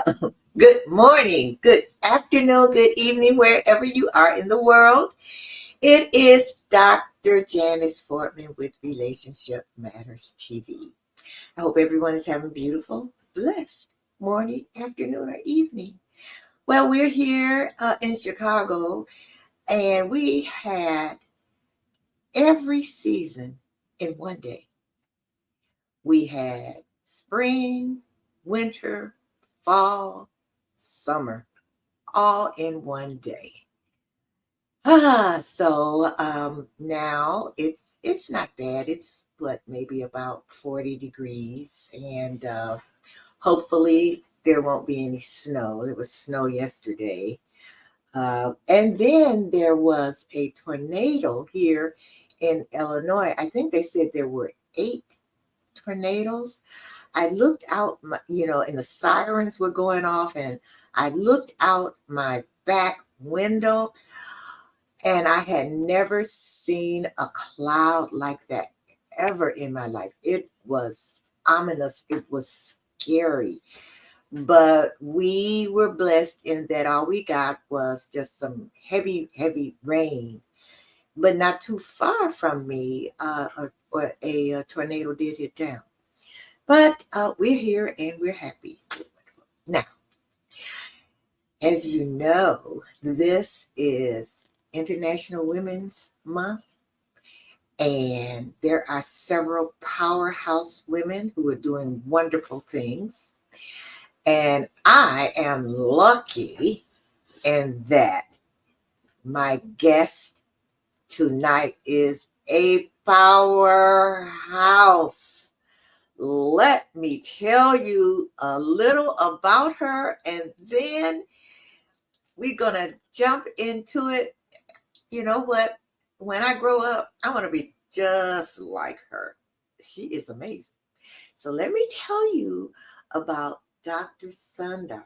Good morning, good afternoon, good evening, wherever you are in the world. It is Dr. Janice Fortman with Relationship Matters TV. I hope everyone is having a beautiful, blessed morning, afternoon, or evening. Well, we're here in Chicago, and we had every season in one day. We had spring, winter, fall, summer, all in one day. Now it's not bad. It's what, maybe about 40 degrees, and hopefully there won't be any snow. It was snow yesterday. And then there was a tornado here in Illinois. I think they said there were 8 tornadoes. I looked out, and the sirens were going off, and I looked out my back window, and I had never seen a cloud like that ever in my life. It was ominous. It was scary. But we were blessed in that all we got was just some heavy, heavy rain. But not too far from me, a tornado did hit down. But we're here and we're happy. Now, as you know, this is International Women's Month, and there are several powerhouse women who are doing wonderful things. And I am lucky in that my guest tonight is a powerhouse. Let me tell you a little about her, and then we're going to jump into it. You know what? When I grow up, I want to be just like her. She is amazing. So let me tell you about Dr. Sundar.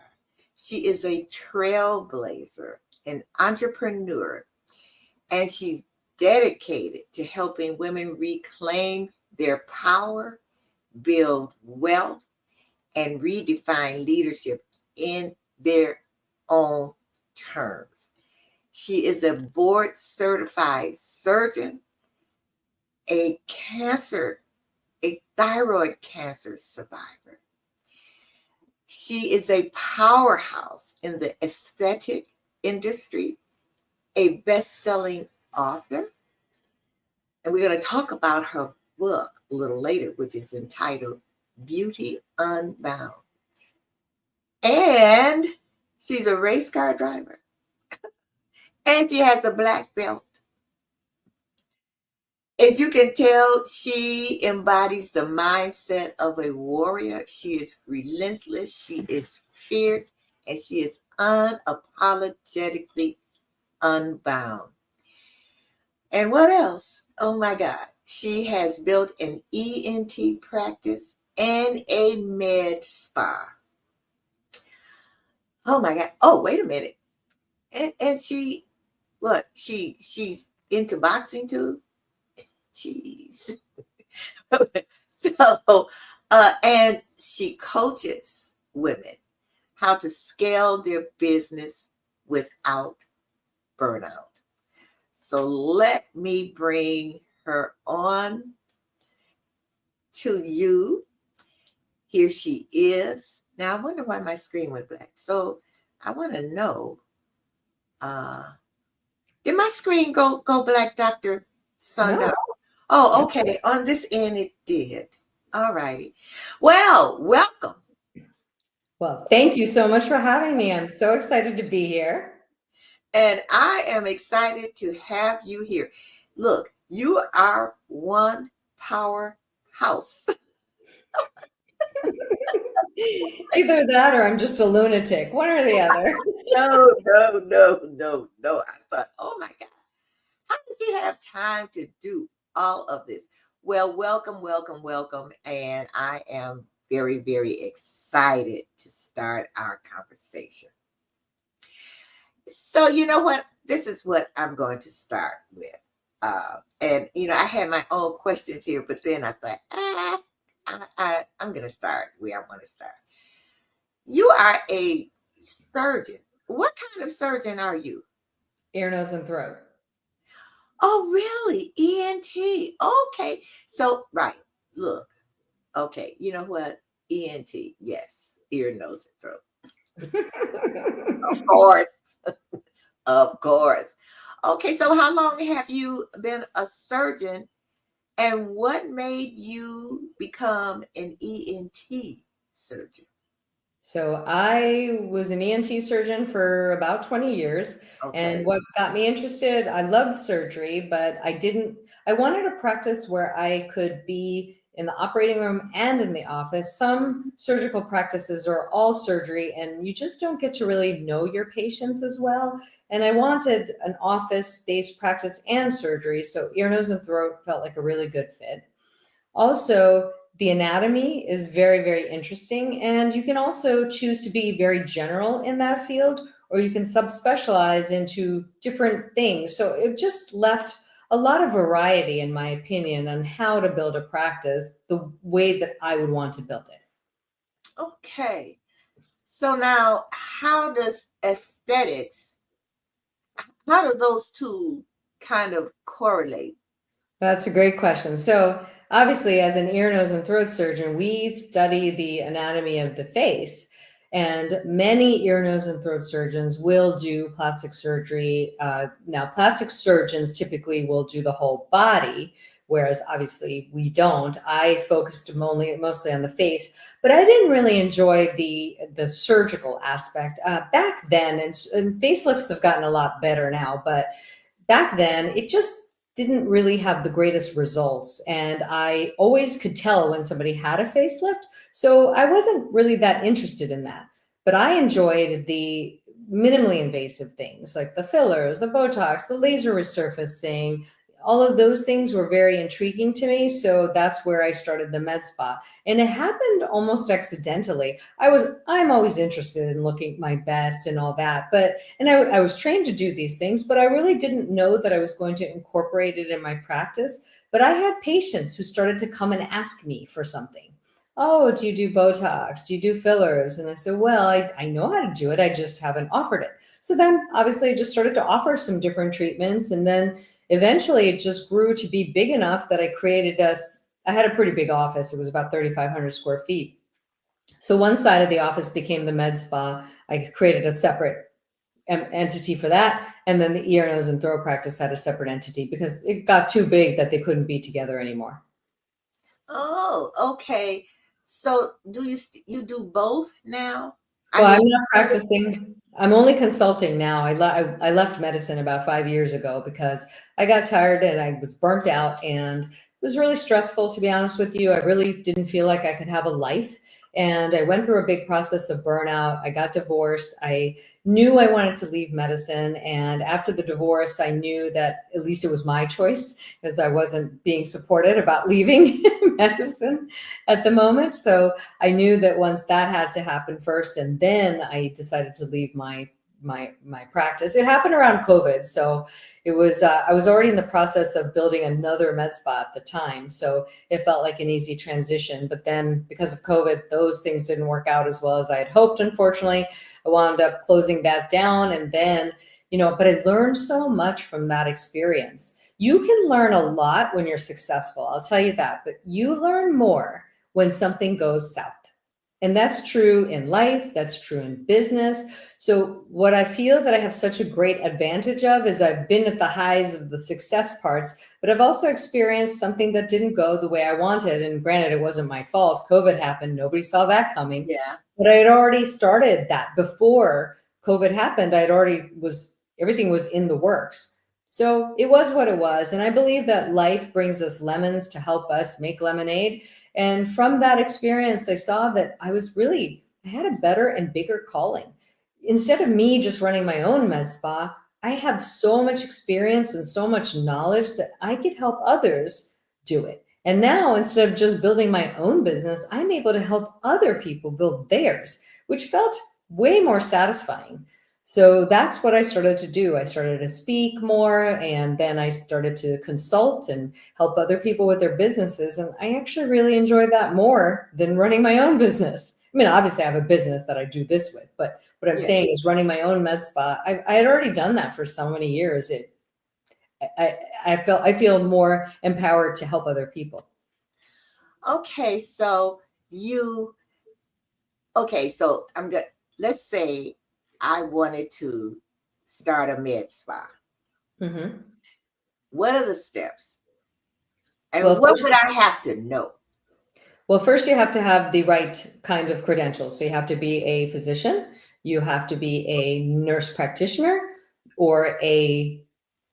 She is a trailblazer, an entrepreneur, and she's dedicated to helping women reclaim their power, build wealth, and redefine leadership in their own terms. She is a board certified surgeon, a thyroid cancer survivor. She is a powerhouse in the aesthetic industry, a best-selling author, and we're going to talk about her book a little later, which is entitled Beauty Unbound. And she's a race car driver, and she has a black belt. As you can tell, she embodies the mindset of a warrior. She is relentless, she is fierce, and she is unapologetically unbound. And what else? Oh my God. She has built an ENT practice and a med spa. Oh my God. Oh, wait a minute. And she's into boxing too? Jeez. And she coaches women how to scale their business without burnout. So let me bring her on to you. Here she is. Now I wonder why my screen went black. So I want to know, uh, did my screen go black, Dr. No, Sundar? Oh, no. okay. On this end, it did. All righty. Well, welcome. Well, thank you so much for having me. I'm so excited to be here. And I am excited to have you here. Look, you are one powerhouse. Either that or I'm just a lunatic, one or the other. No. I thought, oh my God, how does he have time to do all of this? Well, welcome, welcome, welcome. And I am very, very excited to start our conversation. So, you know what? This is what I'm going to start with. I had my own questions here, but then I thought, I'm going to start where I want to start. You are a surgeon. What kind of surgeon are you? Ear, nose, and throat. Oh, really? ENT. Okay. So, right. Look. Okay. You know what? ENT. Yes. Ear, nose, and throat. Of course. Of course. Okay. So, how long have you been a surgeon, and what made you become an ENT surgeon? So I was an ENT surgeon for about 20 years. And Okay. what got me interested, I loved surgery, but I wanted a practice where I could be in the operating room and in the office. Some surgical practices are all surgery, and you just don't get to really know your patients as well. And I wanted an office-based practice and surgery. So ear, nose, and throat felt like a really good fit. Also, the anatomy is very, very interesting. And you can also choose to be very general in that field, or you can subspecialize into different things. So it just left a lot of variety, in my opinion, on how to build a practice the way that I would want to build it. Okay. So now, how does aesthetics, how do those two kind of correlate? That's a great question. So, obviously, as an ear, nose, and throat surgeon, we study the anatomy of the face. And many ear, nose, and throat surgeons will do plastic surgery. Now, plastic surgeons typically will do the whole body, whereas obviously we don't. I focused mostly on the face, but I didn't really enjoy the surgical aspect back then. And facelifts have gotten a lot better now, but back then it just didn't really have the greatest results. And I always could tell when somebody had a facelift. So I wasn't really that interested in that. But I enjoyed the minimally invasive things like the fillers, the Botox, the laser resurfacing. All of those things were very intriguing to me. So that's where I started the med spa. And it happened almost accidentally. I'm always interested in looking my best and all that. I was trained to do these things, but I really didn't know that I was going to incorporate it in my practice. But I had patients who started to come and ask me for something. Oh, do you do Botox? Do you do fillers? And I said, well, I know how to do it. I just haven't offered it. So then obviously I just started to offer some different treatments. And then eventually it just grew to be big enough that I had a pretty big office. It was about 3,500 square feet. So one side of the office became the med spa. I created a separate entity for that. And then the ear, nose, and throat practice had a separate entity because it got too big that they couldn't be together anymore. Oh, okay. So you do both now? I Well, mean, I'm not practicing. I'm only consulting now. I left medicine about 5 years ago because I got tired and I was burnt out, and it was really stressful, to be honest with you. I really didn't feel like I could have a life. And I went through a big process of burnout. I got divorced. I knew I wanted to leave medicine. And after the divorce, I knew that at least it was my choice because I wasn't being supported about leaving medicine at the moment. So I knew that once that had to happen first, and then I decided to leave my practice. It happened around COVID, so it was I was already in the process of building another med spa at the time, so it felt like an easy transition. But then because of COVID, those things didn't work out as well as I had hoped. Unfortunately, I wound up closing that down, and then but I learned so much from that experience. You can learn a lot when you're successful, I'll tell you that, but you learn more when something goes south. And that's true in life, that's true in business. So, what I feel that I have such a great advantage of is I've been at the highs of the success parts, but I've also experienced something that didn't go the way I wanted. And granted, it wasn't my fault. COVID happened, nobody saw that coming. yeah. But I had already started that before COVID happened. Everything was in the works. So it was what it was. And I believe that life brings us lemons to help us make lemonade. And from that experience, I saw that I had a better and bigger calling. Instead of me just running my own med spa, I have so much experience and so much knowledge that I could help others do it. And now, instead of just building my own business, I'm able to help other people build theirs, which felt way more satisfying. So that's what I started to do. I started to speak more, and then I started to consult and help other people with their businesses. And I actually really enjoy that more than running my own business. I mean, obviously I have a business that I do this with, but what I'm Yeah. saying is running my own med spa. I had already done that for so many years. I feel more empowered to help other people. Okay, so you okay, so I'm good. Let's say I wanted to start a med spa. Mm-hmm. What are the steps? And Well, what first, would I have to know? first you have to have the right kind of credentials. So you have to be a physician, you have to be a nurse practitioner, or a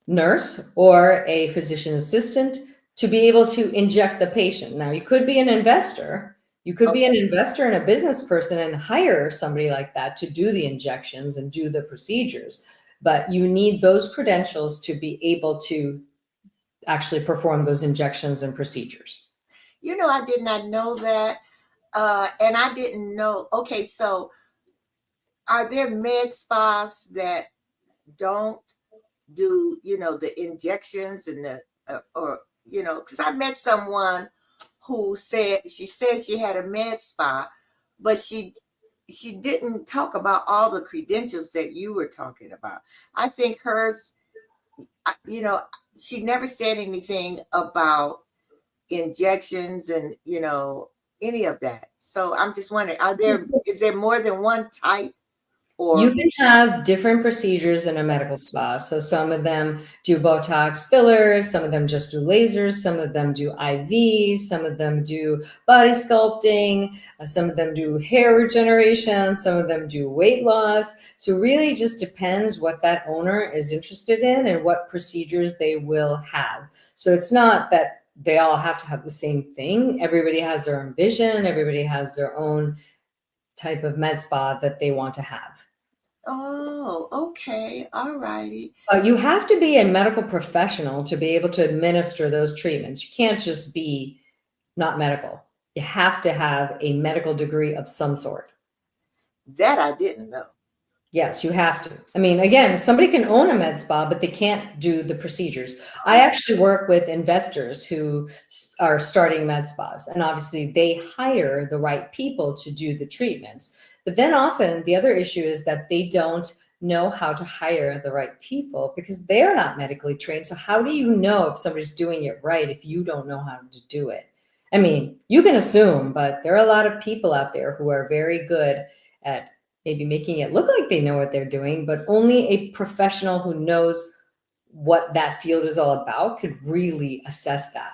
nurse, or a physician assistant to be able to inject the patient. Now, you could be an investor. You could be Okay. an investor and a business person and hire somebody like that to do the injections and do the procedures. But you need those credentials to be able to actually perform those injections and procedures. I did not know that. And I didn't know. Okay, so are there med spas that don't do, the injections and or, because I met someone who said she had a med spa, but she didn't talk about all the credentials that you were talking about. I think hers, you know, she never said anything about injections and, any of that. So I'm just wondering, is there more than one type You or can have different procedures in a medical spa. So some of them do Botox fillers, some of them just do lasers, some of them do IVs, some of them do body sculpting, some of them do hair regeneration, some of them do weight loss. So it really just depends what that owner is interested in and what procedures they will have. So it's not that they all have to have the same thing. Everybody has their own vision, everybody has their own type of med spa that they want to have. oh, okay, all righty. You have to be a medical professional to be able to administer those treatments. You can't just be not medical. You have to have a medical degree of some sort. That I didn't know. Yes, you have to. I mean, again, somebody can own a med spa, but they can't do the procedures. I Oh, actually work with investors who are starting med spas, and obviously they hire the right people to do the treatments. But then often the other issue is that they don't know how to hire the right people because they're not medically trained. So how do you know if somebody's doing it right if you don't know how to do it? I mean, you can assume, but there are a lot of people out there who are very good at maybe making it look like they know what they're doing, but only a professional who knows what that field is all about could really assess that.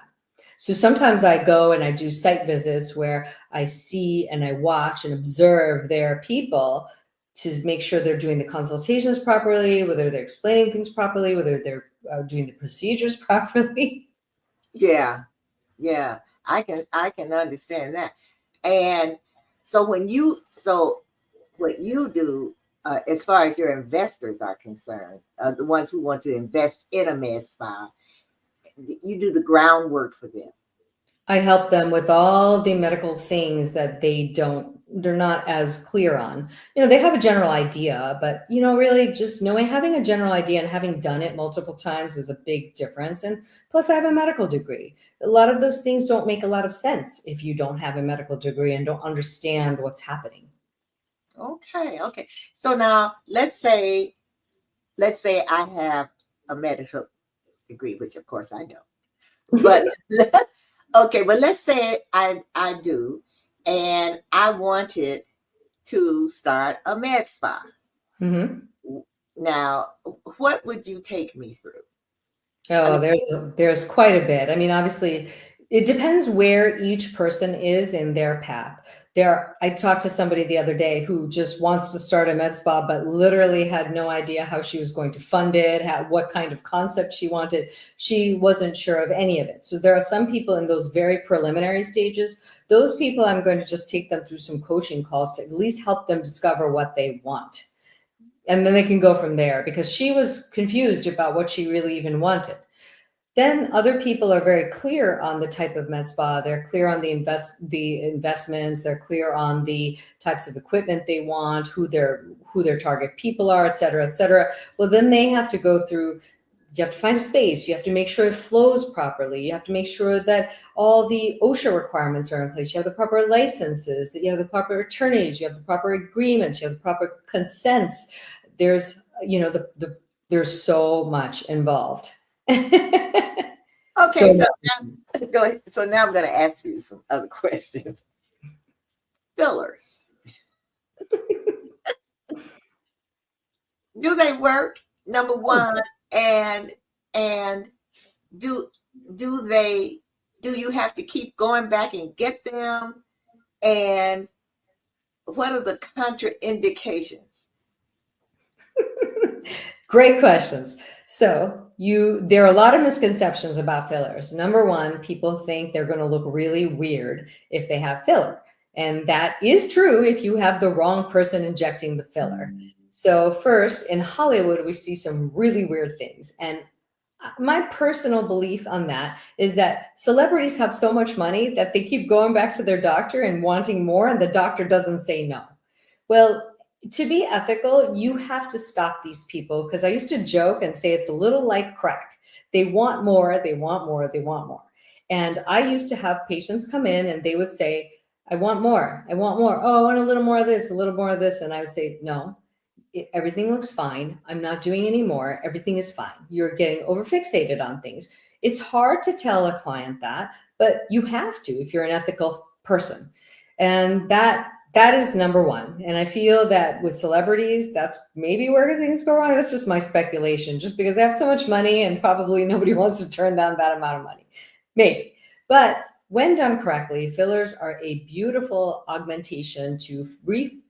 So sometimes I go and I do site visits where I see and I watch and observe their people to make sure they're doing the consultations properly, whether they're explaining things properly, whether they're doing the procedures properly. yeah, yeah. I can understand that. And so what you do, as far as your investors are concerned, the ones who want to invest in a med spa, you do the groundwork for them. I help them with all the medical things that they're not as clear on. They have a general idea, but really just knowing, having a general idea and having done it multiple times is a big difference. And plus I have a medical degree. A lot of those things don't make a lot of sense if you don't have a medical degree and don't understand what's happening. Okay, okay. So now let's say I have a medical degree, which of course I don't. But okay, but let's say I do, and I wanted to start a med spa. Hmm. Now, what would you take me through? I Oh, mean, there's quite a bit. I mean, obviously, it depends where each person is in their path. I talked to somebody the other day who just wants to start a med spa, but literally had no idea how she was going to fund it, what kind of concept she wanted. She wasn't sure of any of it. So there are some people in those very preliminary stages. Those people, I'm going to just take them through some coaching calls to at least help them discover what they want, and then they can go from there, because she was confused about what she really even wanted. Then other people are very clear on the type of med spa. They're clear on the investments. They're clear on the types of equipment they want, who their target people are, et cetera, et cetera. Well, then they have to go through you have to find a space. You have to make sure it flows properly. You have to make sure that all the OSHA requirements are in place. You have the proper licenses, that you have the proper attorneys, you have the proper agreements, you have the proper consents. There's, there's so much involved. Okay, So so much. now go ahead. So now I'm going to ask you some other questions. Fillers, do they work? Number one, and do they do you have to keep going back and get them? And what are the contraindications? Great questions. So there are a lot of misconceptions about fillers. Number one, people think they're going to look really weird if they have filler. And that is true if you have the wrong person injecting the filler. So first, in Hollywood, we see some really weird things. And my personal belief on that is that celebrities have so much money that they keep going back to their doctor and wanting more, and the doctor doesn't say no. Well, to be ethical, you have to stop these people, because I used to joke and say it's a little like crack. They want more, they want more, they want more. And I used to have patients come in and they would say, I want more, I want more. Oh, I want a little more of this, a little more of this. And I would say, no, everything looks fine. I'm not doing any more. Everything is fine. You're getting overfixated on things. It's hard to tell a client that, but you have to if you're an ethical person. And that is number one. And I feel that with celebrities, that's maybe where things go wrong. That's just my speculation, just because they have so much money and probably nobody wants to turn down that amount of money. Maybe. But when done correctly, fillers are a beautiful augmentation to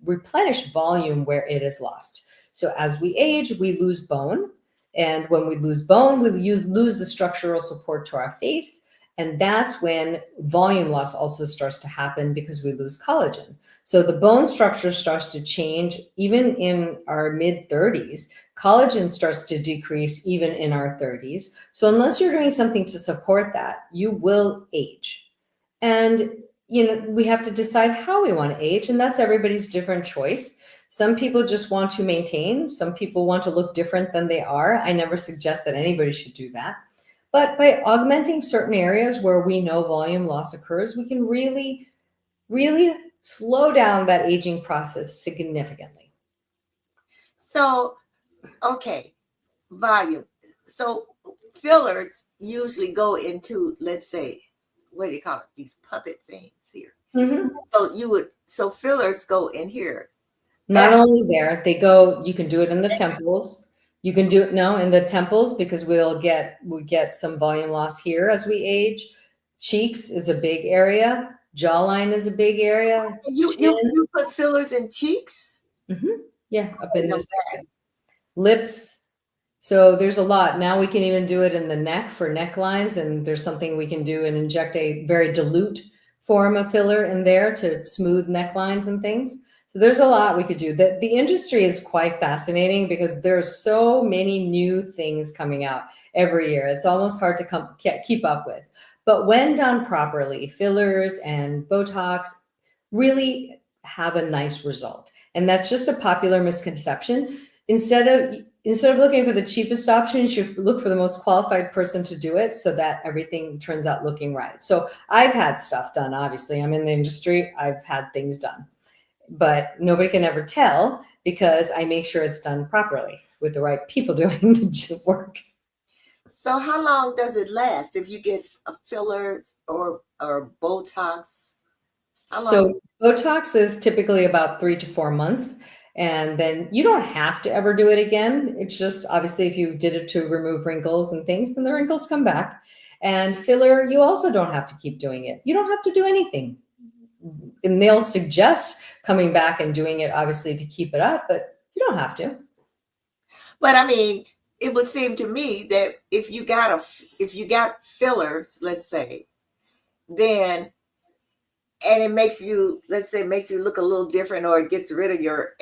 replenish volume where it is lost. So as we age, we lose bone. And when we lose bone, we lose the structural support to our face. And that's when volume loss also starts to happen, because we lose collagen. So the bone structure starts to change even in our mid 30s. Collagen starts to decrease even in our 30s. So unless you're doing something to support that, you will age. And we have to decide how we want to age, and that's everybody's different choice. Some people just want to maintain. Some people want to look different than they are. I never suggest that anybody should do that. But by augmenting certain areas where we know volume loss occurs, we can really, really slow down that aging process significantly. So, okay, volume. So fillers usually go into, let's say, what do you call it? These puppet things here. Mm-hmm. So fillers go in here. Not only there, you can do it in the temples. You can do it now in the temples, because we get some volume loss here as we age. Cheeks is a big area. Jawline is a big area. You put fillers in cheeks? Mm-hmm. Yeah, up in this area. Lips. So there's a lot. Now we can even do it in the neck for necklines, and there's something we can do and inject a very dilute form of filler in there to smooth necklines and things. So there's a lot we could do. The industry is quite fascinating, because there's so many new things coming out every year. It's almost hard to keep up with. But when done properly, fillers and Botox really have a nice result. And that's just a popular misconception. Instead of looking for the cheapest option, you should look for the most qualified person to do it, so that everything turns out looking right. So I've had stuff done, obviously. I'm in the industry. I've had things done. But nobody can ever tell, because I make sure it's done properly with the right people doing the work. So how long does it last if you get fillers or Botox? How long? So Botox is typically about 3 to 4 months. And then you don't have to ever do it again. It's just, obviously, if you did it to remove wrinkles and things, then the wrinkles come back. And filler, you also don't have to keep doing it. You don't have to do anything. And they'll suggest coming back and doing it, obviously, to keep it up, but you don't have to. But I mean, it would seem to me that if you got fillers, let's say, then, and it makes you, let's say, makes you look a little different, or it gets rid of your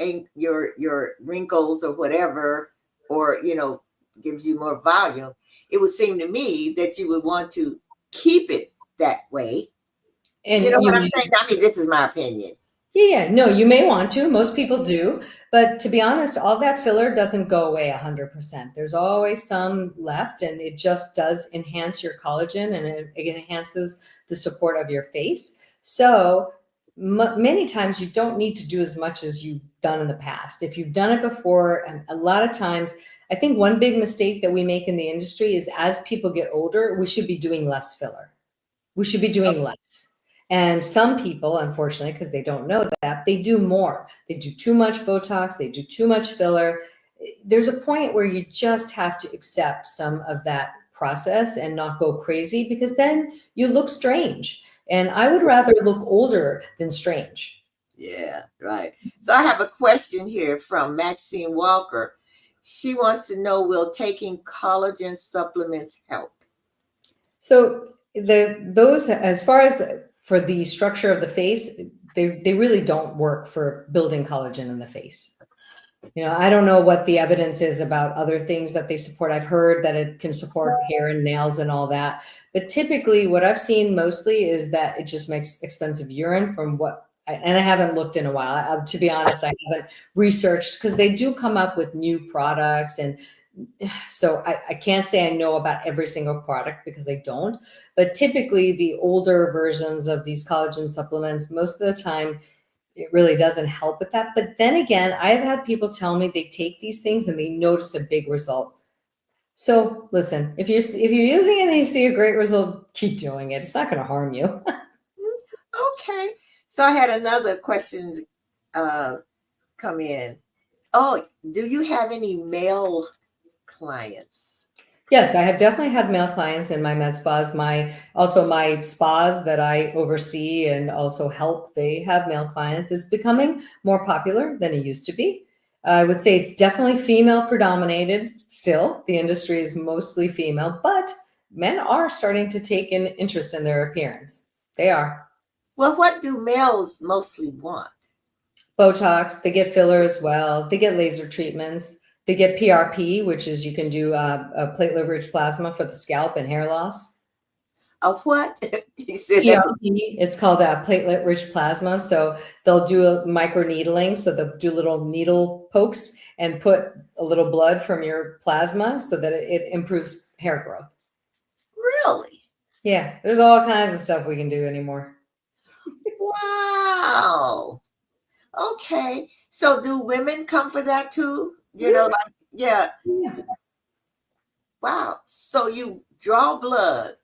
wrinkles or whatever, or gives you more volume, it would seem to me that you would want to keep it that way. And You know what I'm saying? I mean, this is my opinion. Yeah, no, you may want to. Most people do. But to be honest, all that filler doesn't go away 100%. There's always some left, and it just does enhance your collagen and it enhances the support of your face. So many times you don't need to do as much as you've done in the past. If you've done it before, and a lot of times, I think one big mistake that we make in the industry is as people get older, we should be doing less filler. We should be doing less. And some people, unfortunately, because they don't know that, they do more. They do too much Botox, they do too much filler. There's a point where you just have to accept some of that process and not go crazy, because then you look strange. And I would rather look older than strange. Yeah, right. So I have a question here from Maxine Walker. She wants to know, will taking collagen supplements help? So those, as far as for the structure of the face, they really don't work for building collagen in the face. You know, I don't know what the evidence is about other things that they support. I've heard that it can support hair and nails and all that. But typically what I've seen mostly is that it just makes expensive urine from what, and I haven't looked in a while. To be honest, I haven't researched, because they do come up with new products. And so I can't say I know about every single product because I don't. But typically the older versions of these collagen supplements, most of the time, it really doesn't help with that. But then again, I've had people tell me they take these things and they notice a big result. So listen, if you're using it and you see a great result, keep doing it. It's not going to harm you. Okay. So I had another question uh, come in. Oh, do you have any male clients? Yes, I have definitely had male clients in my med spas. My spas that I oversee and also help, they have male clients. It's becoming more popular than it used to be. I would say it's definitely female predominated still. The industry is mostly female, but men are starting to take an interest in their appearance. They are. Well, what do males mostly want? Botox, they get filler as well. They get laser treatments. They get PRP, which is you can do a platelet-rich plasma for the scalp and hair loss. Of what? He said that's PRP, it's called platelet-rich plasma. So they'll do a micro needling. So they'll do little needle pokes and put a little blood from your plasma so that it improves hair growth. really Yeah, there's all kinds of stuff we can do anymore. wow. Okay. So do women come for that too? You know, like, yeah. Yeah. Wow. So you draw blood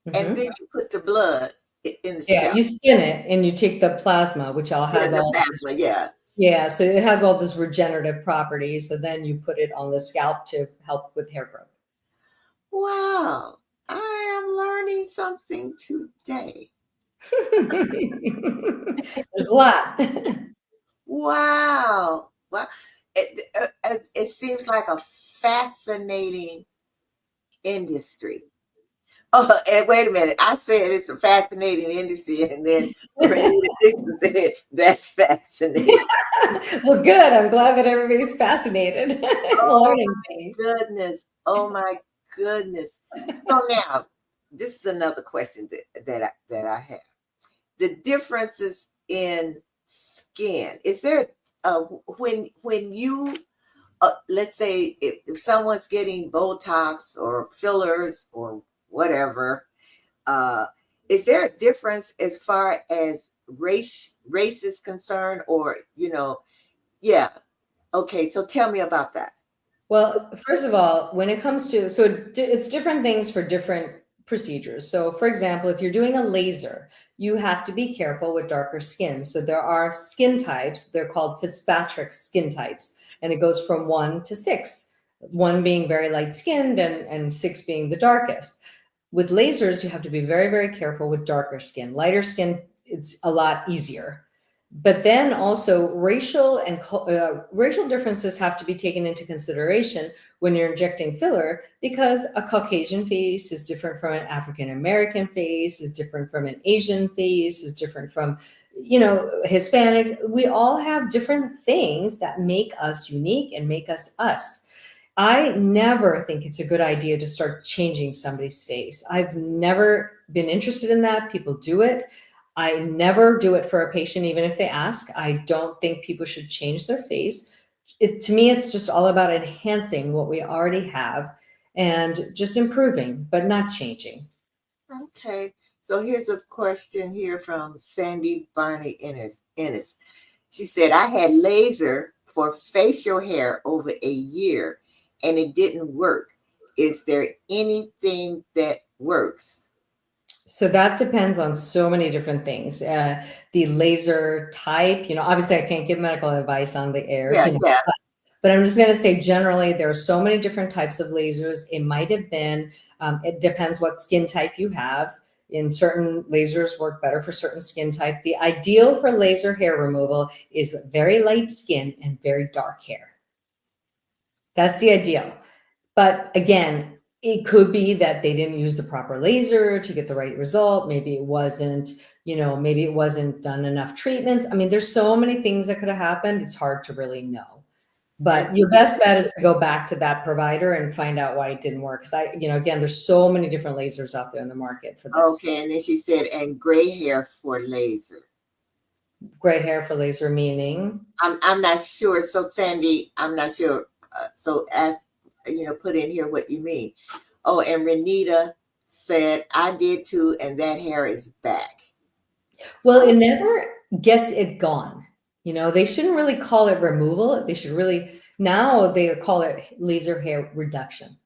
and Mhm. then you put the blood in the Yeah, scalp. you spin it and you take the plasma, which all Yeah, has the all this. plasma. Yeah. Yeah, so it has all this regenerative properties. So then you put it on the scalp to help with hair growth. Wow. I am learning something today. There's a lot. Wow. Wow. It seems like a fascinating industry. Oh, and wait a minute. I said it's a fascinating industry, and then Renita Dixon said that's fascinating. Well, good. I'm glad that everybody's fascinated and Oh learning my things. goodness. Oh my goodness. So now, this is another question that I have. The differences in skin. Is there when you let's say if someone's getting Botox or fillers or whatever, uh, is there a difference as far as race is concerned, or yeah? Okay, so tell me about that. Well, first of all, when it comes to, so it's different things for different procedures. So, for example, if you're doing a laser, you have to be careful with darker skin. So, there are skin types, they're called Fitzpatrick skin types, and it goes from 1 to 6, one being very light skinned and 6 being the darkest. With lasers, you have to be very, very careful with darker skin. Lighter skin, it's a lot easier. But then also racial differences have to be taken into consideration when you're injecting filler, because a Caucasian face is different from an African American face, is different from an Asian face, is different from, Hispanics. We all have different things that make us unique and make us us. I never think it's a good idea to start changing somebody's face. I've never been interested in that. People do it. I never do it for a patient, even if they ask. I don't think people should change their face. To me, it's just all about enhancing what we already have and just improving, but not changing. Okay. So here's a question here from Sandy Barney Ennis. She said, I had laser for facial hair over a year and it didn't work. Is there anything that works? So that depends on so many different things. The laser type, obviously I can't give medical advice on the air, Yeah, yeah. but I'm just going to say generally there are so many different types of lasers. It might have been, it depends what skin type you have. In certain lasers work better for certain skin type. The ideal for laser hair removal is very light skin and very dark hair. That's the ideal. But again, it could be that they didn't use the proper laser to get the right result. Maybe it wasn't, maybe it wasn't done enough treatments. I mean, there's so many things that could have happened. It's hard to really know. And But your best bet is to go back to that provider and find out why it didn't work. Because again, there's so many different lasers out there in the market for this. okay, and then she said, and gray hair for laser. Gray hair for laser meaning? I'm not sure. So Sandy, I'm not sure. So ask, put in here what you mean. Oh, and Renita said, I did too, and that hair is back. Well, it never gets it gone. They shouldn't really call it removal. They should really, now they call it laser hair reduction.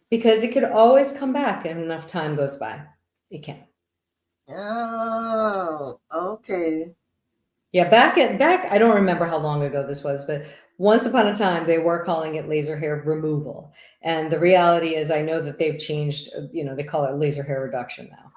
Because it could always come back and enough time goes by. It can. Oh, okay. Yeah, back, I don't remember how long ago this was, but once upon a time they were calling it laser hair removal. And the reality is I know that they've changed, they call it laser hair reduction now.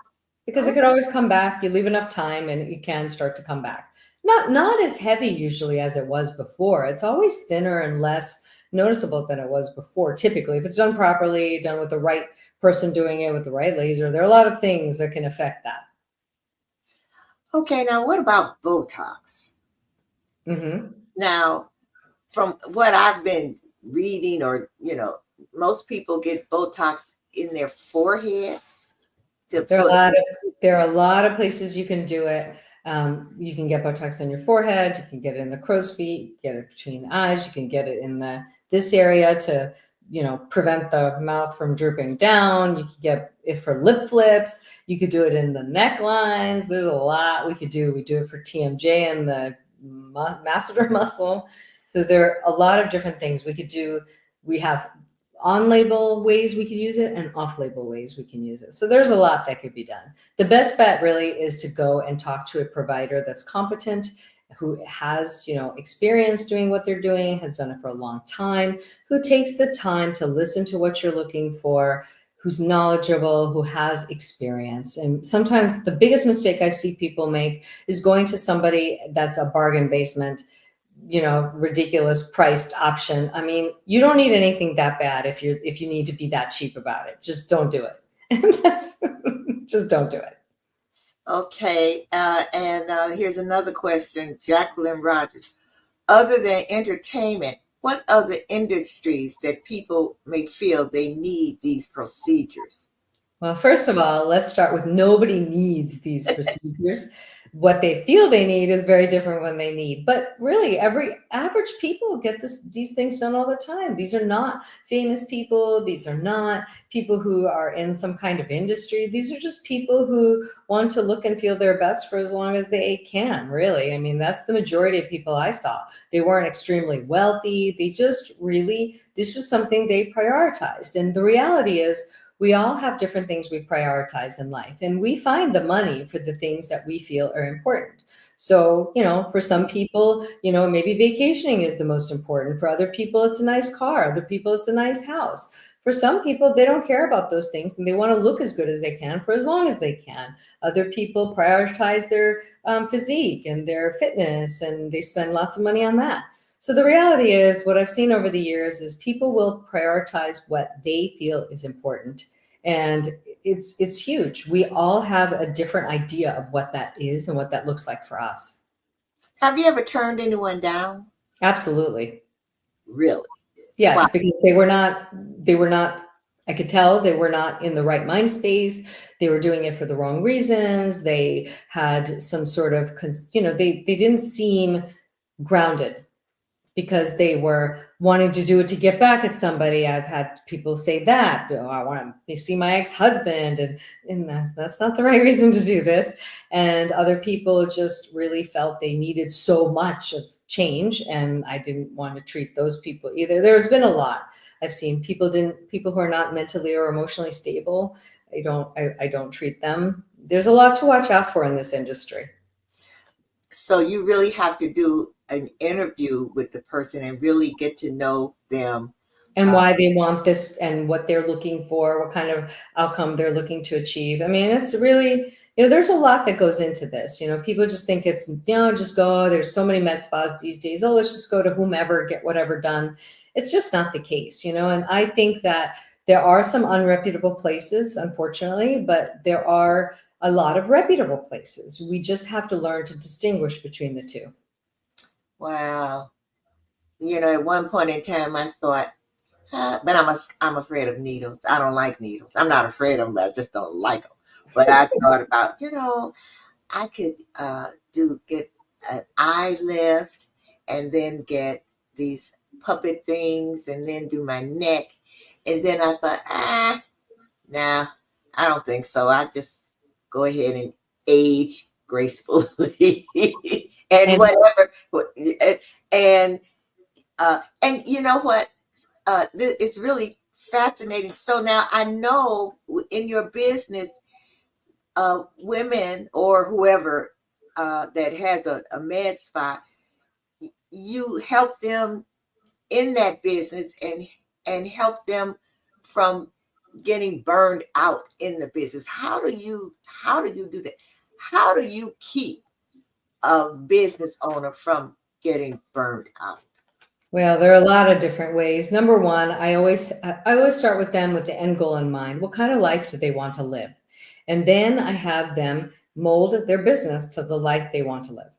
Because it could always come back. You leave enough time and it can start to come back. Not as heavy usually as it was before. It's always thinner and less noticeable than it was before. Typically, if it's done properly, done with the right person doing it with the right laser, there are a lot of things that can affect that. Okay, now what about Botox? Mm-hmm. Now, from what I've been reading, or most people get Botox in their forehead to There are a put. lot of there are a lot of places you can do it. You can get Botox on your forehead. You can get it in the crow's feet. Get it between the eyes. You can get it in this area to prevent the mouth from drooping down. You could get it for lip flips. You could do it in the necklines. There's a lot we could do. We do it for TMJ and the masseter muscle. So there are a lot of different things we could do. We have on-label ways we could use it and off-label ways we can use it. So there's a lot that could be done. The best bet really is to go and talk to a provider that's competent, who has, experience doing what they're doing, has done it for a long time, who takes the time to listen to what you're looking for, who's knowledgeable, who has experience. And sometimes the biggest mistake I see people make is going to somebody that's a bargain basement, ridiculous priced option. I mean, you don't need anything that bad if you need to be that cheap about it. Just don't do it. Just don't do it. Okay, and here's another question, Jacqueline Rogers. Other than entertainment, what other industries that people may feel they need these procedures? Well, first of all, let's start with nobody needs these procedures. What they feel they need is very different when they need. But really, every average people get these things done all the time. These are not famous people. These are not people who are in some kind of industry. These are just people who want to look and feel their best for as long as they can, really. I mean, that's the majority of people I saw. They weren't extremely wealthy. They just really, this was something they prioritized. And the reality is, we all have different things we prioritize in life, and we find the money for the things that we feel are important. So, for some people, maybe vacationing is the most important. For other people, it's a nice car. Other people, it's a nice house. For some people, they don't care about those things and they want to look as good as they can for as long as they can. Other people prioritize their physique and their fitness, and they spend lots of money on that. So the reality is, what I've seen over the years is people will prioritize what they feel is important. And it's huge. We all have a different idea of what that is and what that looks like for us. Have you ever turned anyone down? Absolutely. Really? Why? Yes, because they were not I could tell they were not in the right mind space. They were doing it for the wrong reasons. They had some sort of, they didn't seem grounded because they were wanting to do it to get back at somebody. I've had people say that, oh, I want to see my ex-husband, and that's not the right reason to do this. And other people just really felt they needed so much of change, and I didn't want to treat those people either. There's been a lot. I've seen people who are not mentally or emotionally stable. I don't treat them. There's a lot to watch out for in this industry. So you really have to do an interview with the person and really get to know them. And Uh, why they want this and what they're looking for, what kind of outcome they're looking to achieve. I mean, it's really, there's a lot that goes into this. People just think it's, just go. There's so many med spas these days. Oh, let's just go to whomever, get whatever done. It's just not the case, and I think that there are some unreputable places, unfortunately, but there are a lot of reputable places. We just have to learn to distinguish between the two. wow. At one point in time, I thought, but I'm afraid of needles. I don't like needles. I'm not afraid of them, but I just don't like them. But I thought about, I could get an eye lift and then get these puppet things and then do my neck. And then I thought, nah, I don't think so. I just go ahead and age gracefully and And whatever. And and you know what? It's really fascinating. So now I know in your business, women or whoever that has a med spa, you help them in that business and help them from getting burned out in the business. How do you do that? How do you keep a business owner from getting burned out? Well, there are a lot of different ways. Number one, I always start with them with the end goal in mind. What kind of life do they want to live? And then I have them mold their business to the life they want to live,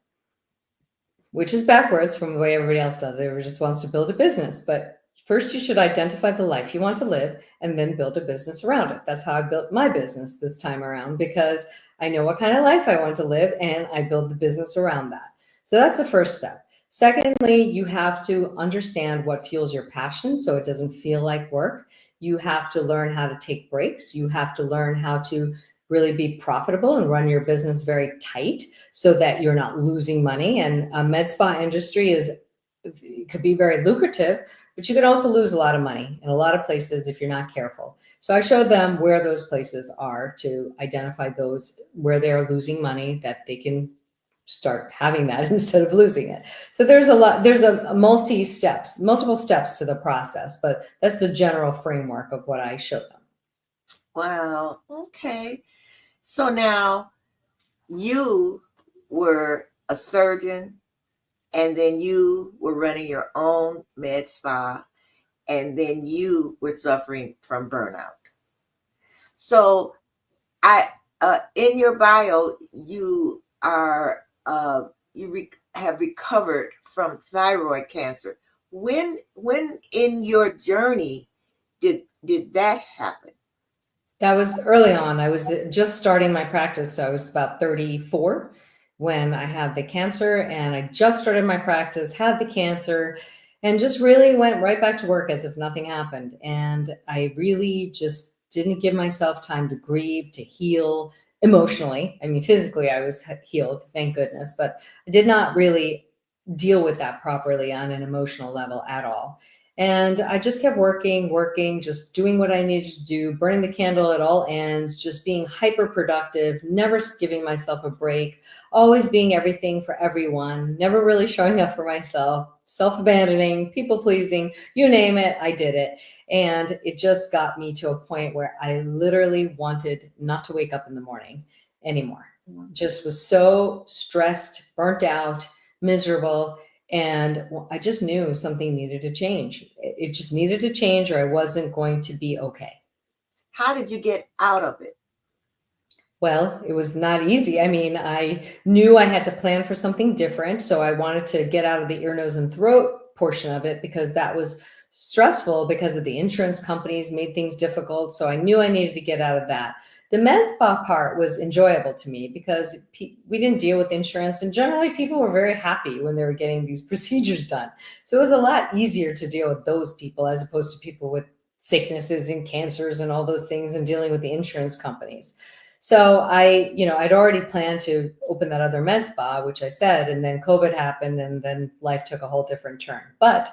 which is backwards from the way everybody else does. Everybody just wants to build a business. But first, you should identify the life you want to live and then build a business around it. That's how I built my business this time around, because I know what kind of life I want to live and I build the business around that. So that's the first step. Secondly, you have to understand what fuels your passion so it doesn't feel like work. You have to learn how to take breaks. You have to learn how to really be profitable and run your business very tight so that you're not losing money. And a med spa industry could be very lucrative, but you could also lose a lot of money in a lot of places if you're not careful. So I showed them where those places are to identify those where they're losing money, that they can start having that instead of losing it. So there's a multiple steps to the process, but that's the general framework of what I showed them. Wow. Okay. So now you were a surgeon and then you were running your own med spa and then you were suffering from burnout. So I in your bio you are have recovered from thyroid cancer. When in your journey did that happen? That was early on. I was just starting my practice. So I was about 34 when I had the cancer, and I just started my practice, had the cancer, and just really went right back to work as if nothing happened. And I really just didn't give myself time to grieve, to heal emotionally. I mean, physically, I was healed, thank goodness, but I did not really deal with that properly on an emotional level at all. And I just kept working, just doing what I needed to do, burning the candle at all ends, just being hyper productive, never giving myself a break, always being everything for everyone, never really showing up for myself, self abandoning, people pleasing, you name it, I did it. And it just got me to a point where I literally wanted not to wake up in the morning anymore. Just was so stressed, burnt out, miserable. And I just knew something needed to change. It just needed to change, or I wasn't going to be okay. How did you get out of it? Well, it was not easy. I mean, I knew I had to plan for something different. So I wanted to get out of the ear, nose, and throat portion of it because that was stressful because of the insurance companies made things difficult. So I knew I needed to get out of that. The med spa part was enjoyable to me because we didn't deal with insurance, and generally people were very happy when they were getting these procedures done. So it was a lot easier to deal with those people as opposed to people with sicknesses and cancers and all those things and dealing with the insurance companies. So I'd already planned to open that other med spa, which I said, and then COVID happened and then life took a whole different turn. But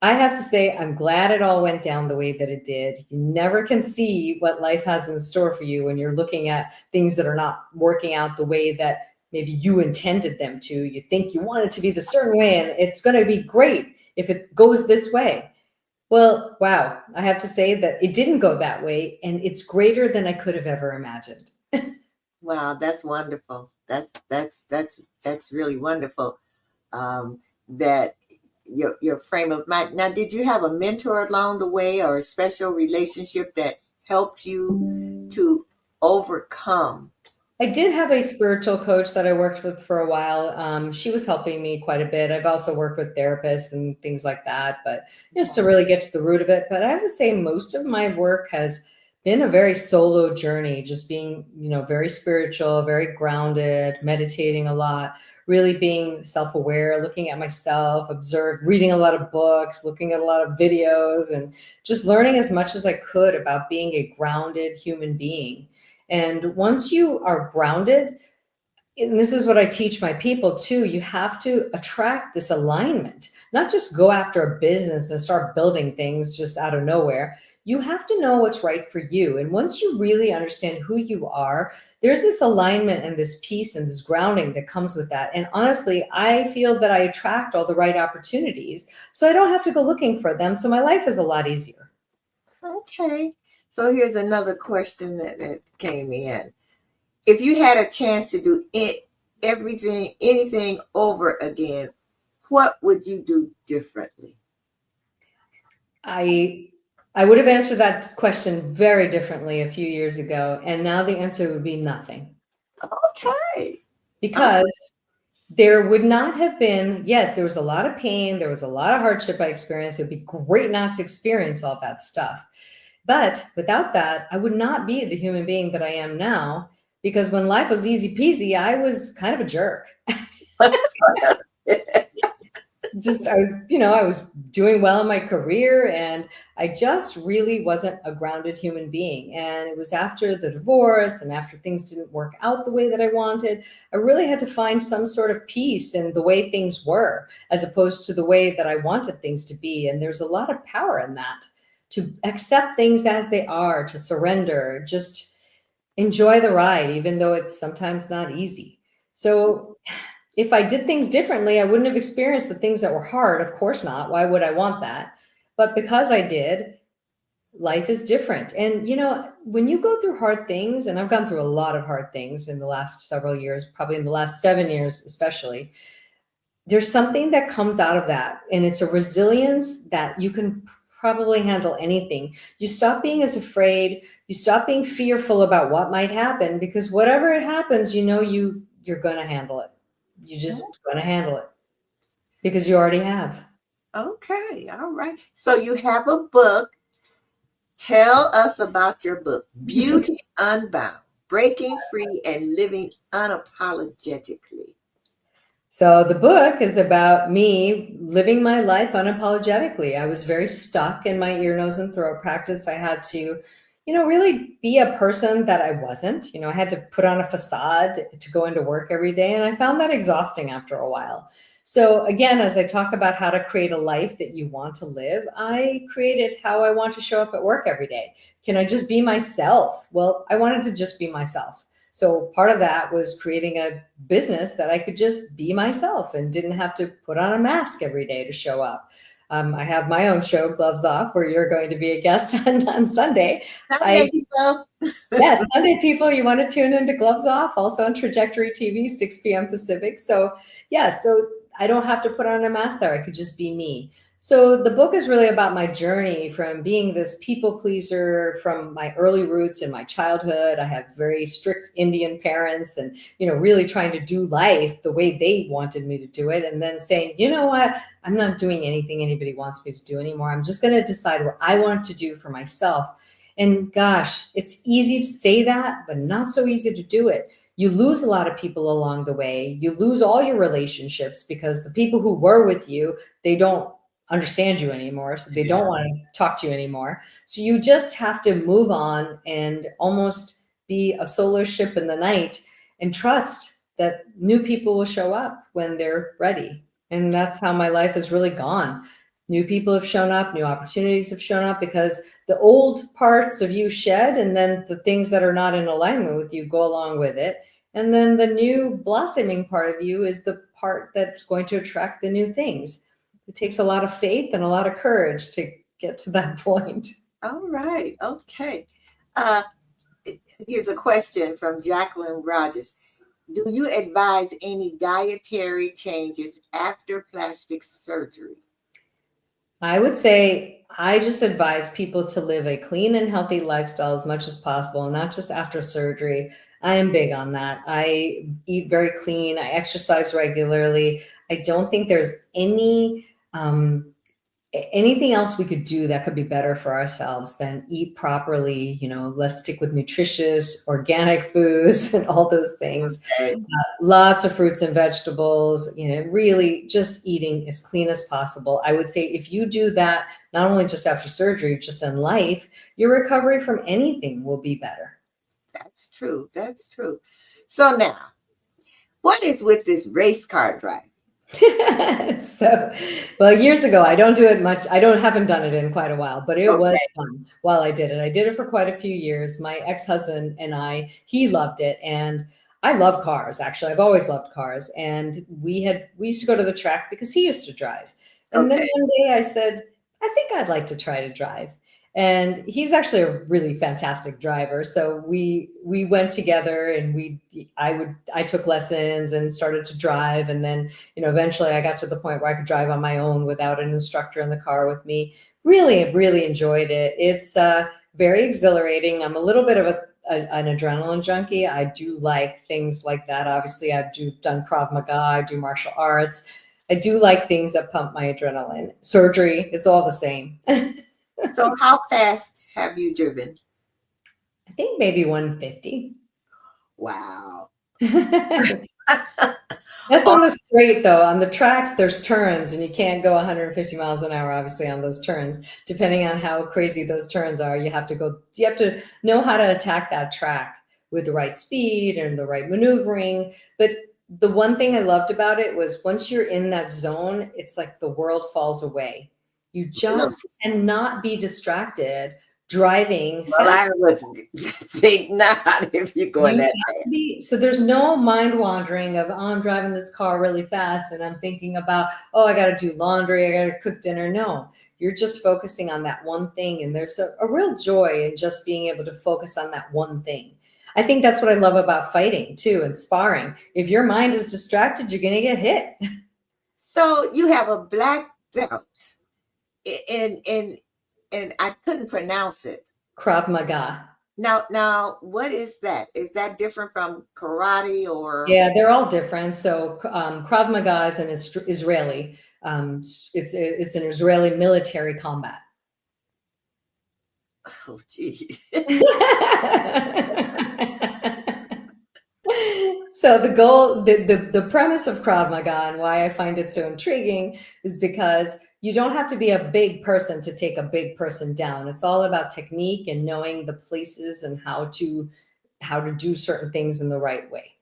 I have to say, I'm glad it all went down the way that it did. You never can see what life has in store for you when you're looking at things that are not working out the way that maybe you intended them to. You think you want it to be the certain way, and it's going to be great if it goes this way. Well, wow, I have to say that it didn't go that way, and it's greater than I could have ever imagined. Wow, that's wonderful. That's really wonderful. That your frame of mind. Now, did you have a mentor along the way or a special relationship that helped you to overcome? I did have a spiritual coach that I worked with for a while. She was helping me quite a bit. I've also worked with therapists and things like that, but just to really get to the root of it. But I have to say, most of my work has been a very solo journey, just being, very spiritual, very grounded, meditating a lot, really being self-aware, looking at myself, reading a lot of books, looking at a lot of videos, and just learning as much as I could about being a grounded human being. And once you are grounded, and this is what I teach my people too, you have to attract this alignment, not just go after a business and start building things just out of nowhere. You have to know what's right for you. And once you really understand who you are, there's this alignment and this peace and this grounding that comes with that. And honestly, I feel that I attract all the right opportunities, so I don't have to go looking for them. So my life is a lot easier. Okay. So here's another question that came in. If you had a chance to do anything over again, what would you do differently? I would have answered that question very differently a few years ago, and now the answer would be nothing. Okay. Because there would not have been, yes, there was a lot of pain, there was a lot of hardship I experienced. It'd be great not to experience all that stuff. But without that, I would not be the human being that I am now, because when life was easy peasy, I was kind of a jerk. I was doing well in my career, and I just really wasn't a grounded human being. And it was after the divorce and after things didn't work out the way that I wanted, I really had to find some sort of peace in the way things were, as opposed to the way that I wanted things to be. And there's a lot of power in that, to accept things as they are, to surrender, just enjoy the ride, even though it's sometimes not easy. So if I did things differently, I wouldn't have experienced the things that were hard. Of course not. Why would I want that? But because I did, life is different. And, when you go through hard things, and I've gone through a lot of hard things in the last several years, probably in the last 7 years, especially, there's something that comes out of that. And it's a resilience that you can probably handle anything. You stop being as afraid. You stop being fearful about what might happen, because whatever it happens, you're going to handle it. You're just going to handle it because you already have. Okay. All right. So you have a book. Tell us about your book, Beauty Unbound, Breaking Free and Living Unapologetically. So the book is about me living my life unapologetically. I was very stuck in my ear, nose, and throat practice. I had to, really be a person that I wasn't. I had to put on a facade to go into work every day. And I found that exhausting after a while. So again, as I talk about how to create a life that you want to live, I created how I want to show up at work every day. Can I just be myself? Well, I wanted to just be myself. So part of that was creating a business that I could just be myself and didn't have to put on a mask every day to show up. I have my own show, Gloves Off, where you're going to be a guest on Sunday. People. Yes, Sunday, people, you want to tune into Gloves Off, also on Trajectory TV, 6 p.m. Pacific. So I don't have to put on a mask there. I could just be me. So the book is really about my journey from being this people pleaser from my early roots in my childhood. I have very strict Indian parents and, really trying to do life the way they wanted me to do it. And then saying, you know what, I'm not doing anything anybody wants me to do anymore. I'm just going to decide what I want to do for myself. And gosh, it's easy to say that, but not so easy to do it. You lose a lot of people along the way. You lose all your relationships because the people who were with you, they don't understand you anymore. So they don't want to talk to you anymore. So you just have to move on and almost be a solo ship in the night and trust that new people will show up when they're ready. And that's how my life has really gone. New people have shown up, new opportunities have shown up because the old parts of you shed, and then the things that are not in alignment with you go along with it. And then the new blossoming part of you is the part that's going to attract the new things. It takes a lot of faith and a lot of courage to get to that point. All right. Okay. Uh, Here's a question from Jacqueline Rogers. Do you advise any dietary changes after plastic surgery? I would say I just advise people to live a clean and healthy lifestyle as much as possible, not just after surgery. I am big on that. I eat very clean. I exercise regularly. I don't think there's anything else we could do that could be better for ourselves than eat properly. Let's stick with nutritious, organic foods and all those things. Okay. Lots of fruits and vegetables, really just eating as clean as possible. I would say if you do that, not only just after surgery, just in life, your recovery from anything will be better. That's true. That's true. So now, what is with this race car drive? Well, years ago, I don't do it much. Haven't done it in quite a while, but it was Okay. fun while I did it. I did it for quite a few years. My ex-husband and he loved it. And I love cars, actually. I've always loved cars. And we used to go to the track because he used to drive. And then Okay. one day I said, I think I'd like to try to drive. And he's actually a really fantastic driver. So we went together and I took lessons and started to drive. And then, eventually I got to the point where I could drive on my own without an instructor in the car with me. Really, really enjoyed it. It's very exhilarating. I'm a little bit of an adrenaline junkie. I do like things like that. Obviously, I've done Krav Maga, I do martial arts. I do like things that pump my adrenaline. Surgery, it's all the same. So how fast have you driven? I think maybe 150. Wow. That's on the straight though. On the tracks, there's turns and you can't go 150 miles an hour, obviously, on those turns. Depending on how crazy those turns are, you have to know how to attack that track with the right speed and the right maneuvering. But the one thing I loved about it was once you're in that zone, it's like the world falls away. You just cannot be distracted driving Well, I fast. would think not if you're going that fast. So there's no mind wandering of, oh, I'm driving this car really fast and I'm thinking about, oh, I got to do laundry, I got to cook dinner. No, you're just focusing on that one thing. And there's a real joy in just being able to focus on that one thing. I think that's what I love about fighting too and sparring. If your mind is distracted, you're going to get hit. So you have a black belt and I couldn't pronounce it. Krav Maga. Now, what is that? Is that different from karate or? Yeah, they're all different. So Krav Maga is an Israeli. It's an Israeli military combat. Oh, gee. So the goal, the premise of Krav Maga and why I find it so intriguing is because you don't have to be a big person to take a big person down. It's all about technique and knowing the places and how to do certain things in the right way.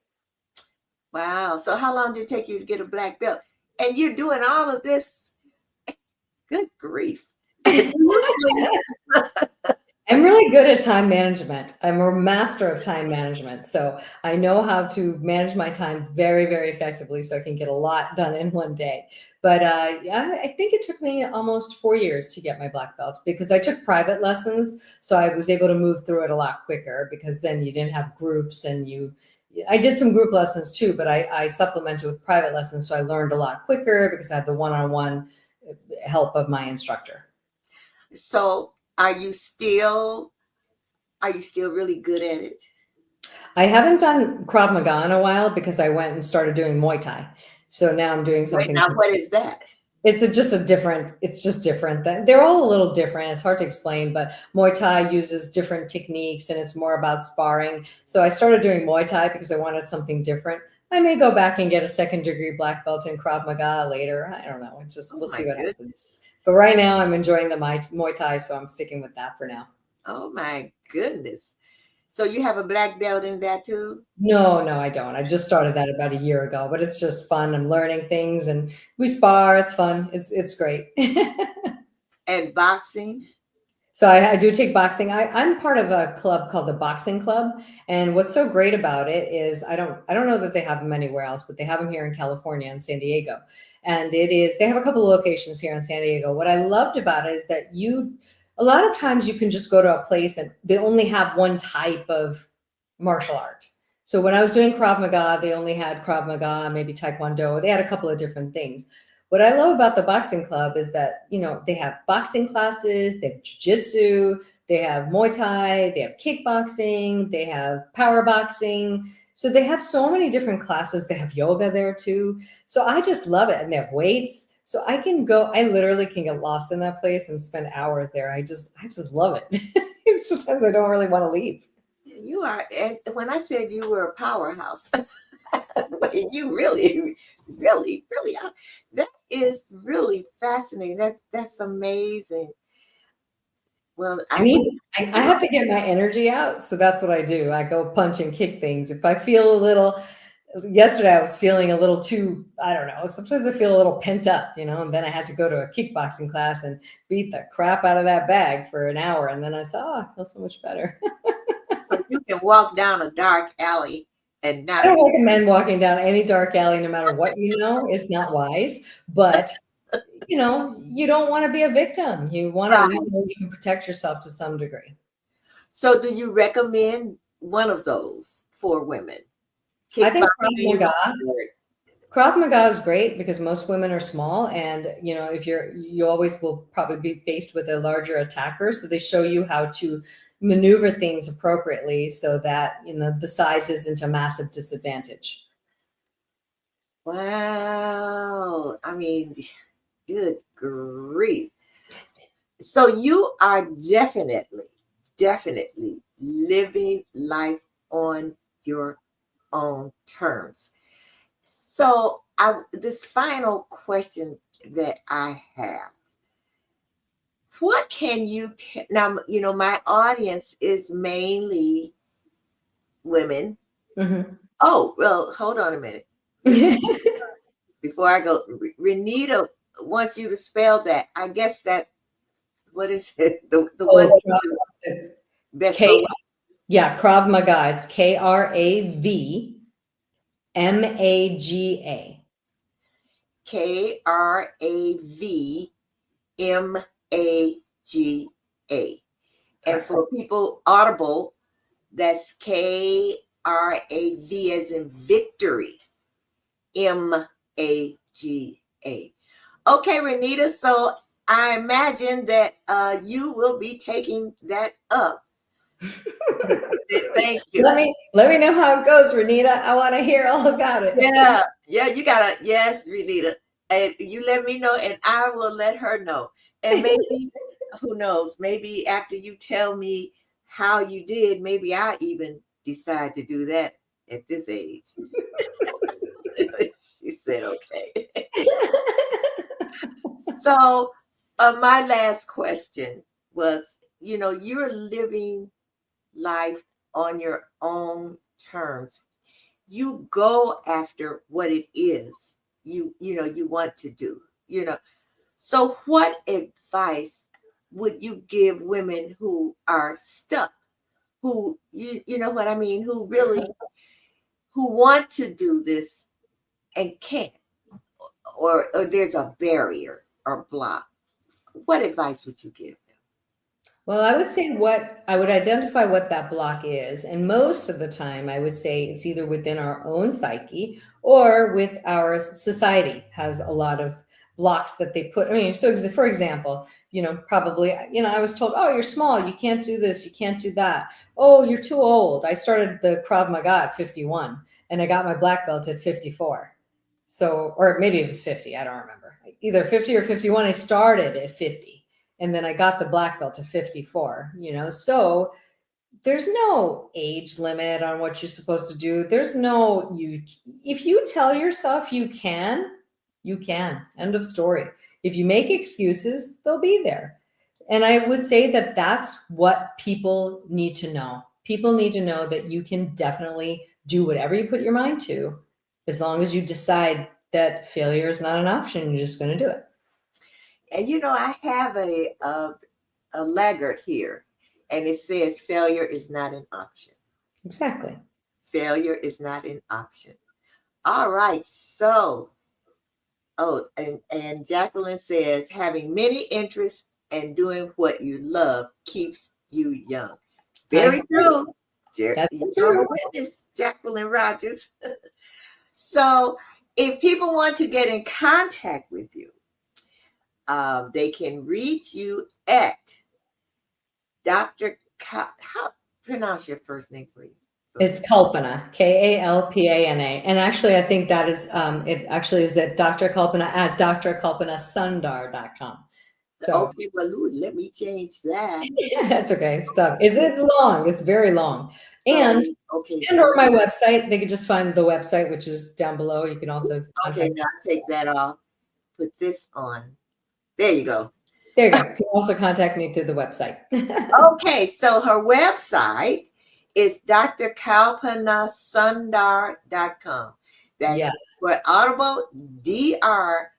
Wow. So how long did it take you to get a black belt? And you're doing all of this? Good grief. I'm really good at time management. I'm a master of time management. So I know how to manage my time very, very effectively so I can get a lot done in one day. But yeah, I think it took me almost 4 years to get my black belt because I took private lessons. So I was able to move through it a lot quicker because then you didn't have groups and you I did some group lessons too, but I supplemented with private lessons. So I learned a lot quicker because I had the one-on-one help of my instructor. So are you still really good at it? I haven't done Krav Maga in a while because I went and started doing Muay Thai. So now I'm doing Wait, something. now what is that? It's just different. They're all a little different. It's hard to explain, but Muay Thai uses different techniques and it's more about sparring. So I started doing Muay Thai because I wanted something different. I may go back and get a second degree black belt in Krav Maga later. I don't know. Oh We'll my see what happens. goodness. But right now I'm enjoying the Muay Thai, so I'm sticking with that for now. Oh my goodness. So you have a black belt in that too? No, no, I don't. I just started that about a year ago, but it's just fun. I'm learning things and we spar. It's fun. It's great. And boxing? So I do take boxing. I'm part of a club called the Boxing Club, and what's so great about it is I don't know that they have them anywhere else, but they have them here in California and San Diego, and they have a couple of locations here in San Diego. What I loved about it is that a lot of times you can just go to a place and they only have one type of martial art. So when I was doing Krav Maga, they only had Krav Maga, maybe Taekwondo. They had a couple of different things. What I love about the boxing club is that, they have boxing classes, they have jiu-jitsu, they have Muay Thai, they have kickboxing, they have power boxing. So they have so many different classes. They have yoga there too. So I just love it. And they have weights. So I literally can get lost in that place and spend hours there. I just love it. Sometimes I don't really want to leave. You are, and when I said you were a powerhouse, you really, really, really are. That is really fascinating. That's amazing. Well, I I would need like I to have know. to get my energy out, so that's what I do. I go punch and kick things. If I feel a little yesterday I was feeling a little too, I don't know, sometimes I feel a little pent up, and then I had to go to a kickboxing class and beat the crap out of that bag for an hour, and then I saw, oh, I feel so much better. So you can walk down a dark alley and I not don't be recommend walking down any dark alley no matter what you know. It's not wise, but you don't want to be a victim. You want to at right. least know you can protect yourself to some degree. So do you recommend one of those for women? I think Krav Kickboxing Maga or Krav Maga is great because most women are small, and if you always will probably be faced with a larger attacker. So they show you how to maneuver things appropriately so that the size isn't a massive disadvantage. wow. I mean, good grief. So you are definitely living life on your own terms. So this final question that I have, what can you tell now, my audience is mainly women. Hmm. Oh, well, hold on a minute. Before I go, Renita wants you to spell that. I guess that, what is it? The one Oh, you do best for K, what? yeah, Krav Maga. It's KravMaga. KravMaga. And Correct. for people audible, that's KRAV as in victory. MAGA. Okay, Renita. So I imagine that you will be taking that up. Thank you. Let me know how it goes, Renita. I want to hear all about it. Yeah, yeah, you gotta, yes, Renita. And you let me know, and I will let her know. And maybe, who knows, maybe after you tell me how you did, maybe I even decide to do that at this age. She said, okay. So, my last question was, you're living life on your own terms. You go after what it is you want to do. So what advice would you give women who are stuck, who you know what I mean, who want to do this and can't, or there's a barrier or block? What advice would you give them? Well, I would say what I would identify what that block is. And most of the time, I would say it's either within our own psyche or with our society has a lot of blocks that they put. I mean, so for example, probably, I was told, oh, you're small, you can't do this, you can't do that. Oh, you're too old. I started the Krav Maga at 51 and I got my black belt at 54. So, or maybe it was 50, I don't remember. Either 50 or 51. I started at 50 and then I got the black belt to 54, So there's no age limit on what you're supposed to do. There's no, if you tell yourself you can. End of story. If you make excuses, they'll be there. And I would say that that's what people need to know. People need to know that you can definitely do whatever you put your mind to, as long as you decide that failure is not an option. You're just going to do it. And I have a laggard here, and it says failure is not an option. Exactly. Failure is not an option. All right. So, and Jacqueline says having many interests and doing what you love keeps you young. Very true. That's You're a true. witness, Jacqueline Rogers. So, if people want to get in contact with you, they can reach you at Dr. How pronounce your first name for you? It's Kalpana, Kalpana. And actually, I think that is, it actually is at Dr. Kalpana at drkalpanasundar.com. So Okay, well, let me change that. that's okay. Stuff. It's long. It's very long. So, And okay, and so or my website. They could just find the website, which is down below. You can also okay, contact. now take that off. Put this on. There you go. There you go. You can also contact me through the website. Okay, so her website is drkalpanasundar.com. Yeah, That's for audible, DRKALP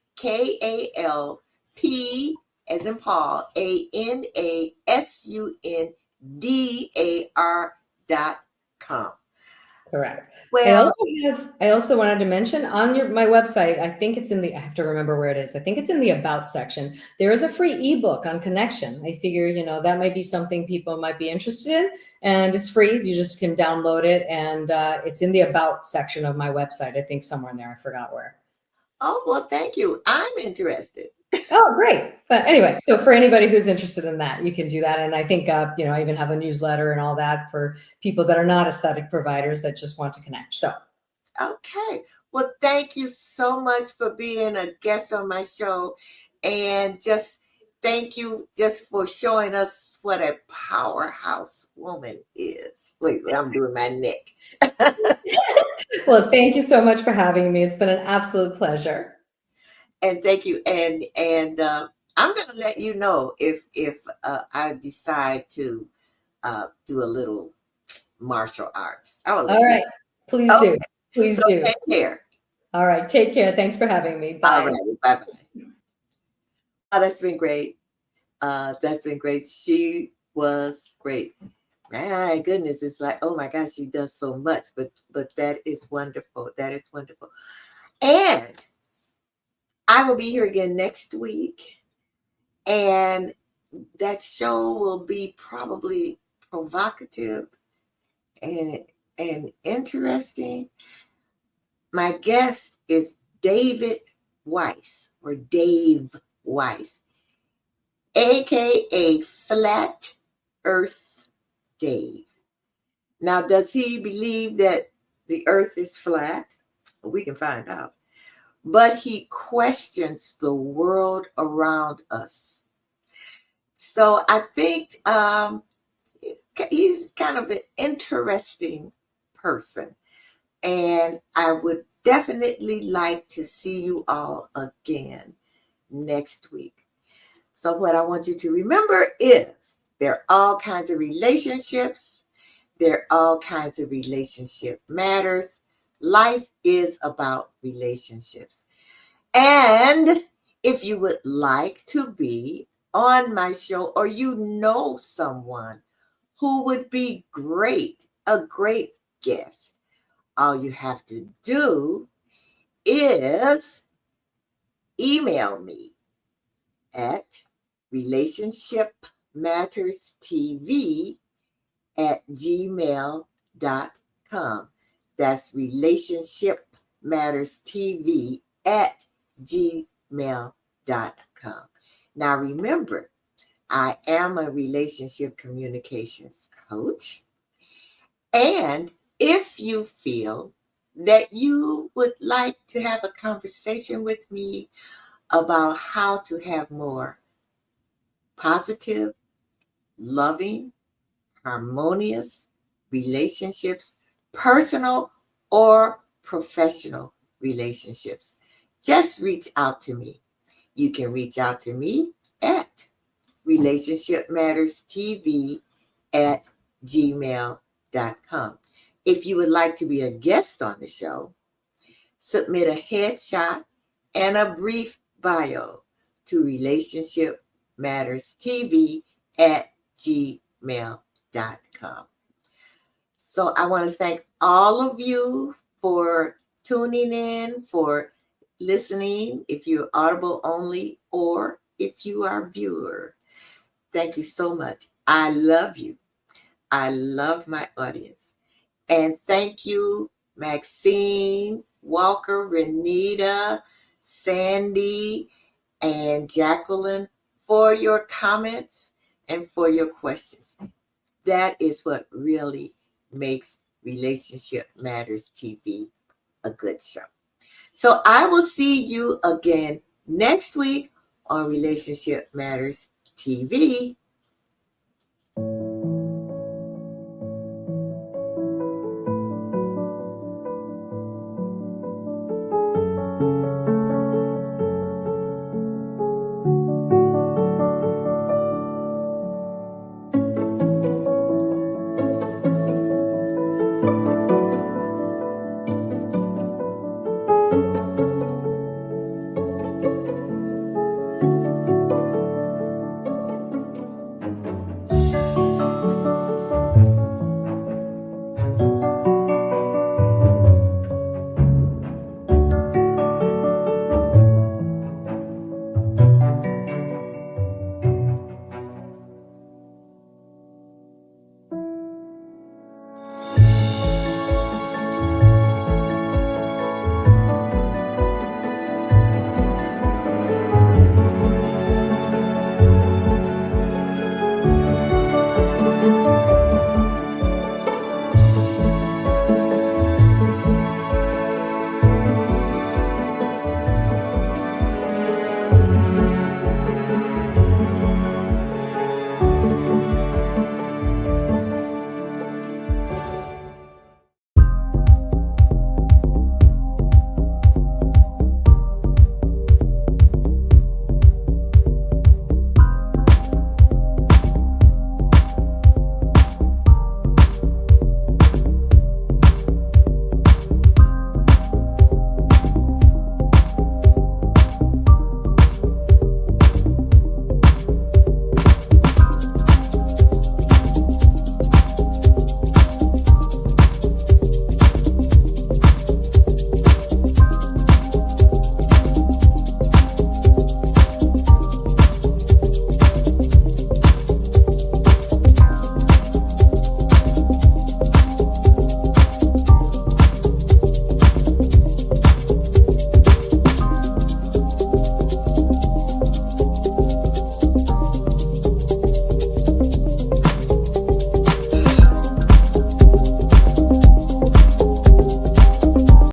as in Paul, ANASUNDAR.com. correct. Well, I also wanted to mention on my website, I think it's in the, I have to remember where it is. I think it's in the about section. There is a free ebook on connection. I figure, that might be something people might be interested in, and it's free. You just can download it, and it's in the about section of my website. I think somewhere in there. I forgot where. oh, well, thank you. I'm interested. Oh, great. But anyway, so for anybody who's interested in that, you can do that. And I think, I even have a newsletter and all that for people that are not aesthetic providers that just want to connect. So Okay. Well, thank you so much for being a guest on my show. And just thank you just for showing us what a powerhouse woman is. Wait, I'm doing my neck. well, thank you so much for having me. It's been an absolute pleasure. And thank you. And I'm going to let you know if I decide to do a little martial arts. I will let All you right. Please know. do. Okay. Please So do. take care. All right. Take care. Thanks for having me. All Bye. right. Bye bye. Oh, that's been great. That's been great. She was great. My goodness, it's like, oh my gosh, she does so much, but that is wonderful. That is wonderful. And I will be here again next week, and that show will be probably provocative and and interesting. My guest is David Weiss or Dave Weiss, aka Flat Earth Dave. Now, does he believe that the earth is flat? We can find out. But he questions the world around us. So I think he's kind of an interesting person. And I would definitely like to see you all again next week. So, what I want you to remember is there are all kinds of relationships. There are all kinds of relationship matters. Life is about relationships. And if you would like to be on my show or you know someone who would be great, a great guest, all you have to do is email me at relationship Matters TV at gmail.com. That's Relationship Matters TV at gmail.com. Now remember, I am a relationship communications coach. And if you feel that you would like to have a conversation with me about how to have more positive, loving, harmonious relationships, personal or professional relationships, just reach out to me. You can reach out to me at Relationship Matters TV at gmail.com. If you would like to be a guest on the show, submit a headshot and a brief bio to Relationship Matters TV at gmail.com. So I want to thank all of you for tuning in, for listening, if you're audible only or if you are viewer. Thank you so much. I love you. I love my audience. And thank you, Maxine, Walker, Renita, Sandy, and Jacqueline for your comments and for your questions. That is what really makes Relationship Matters TV a good show. So I will see you again next week on Relationship Matters TV.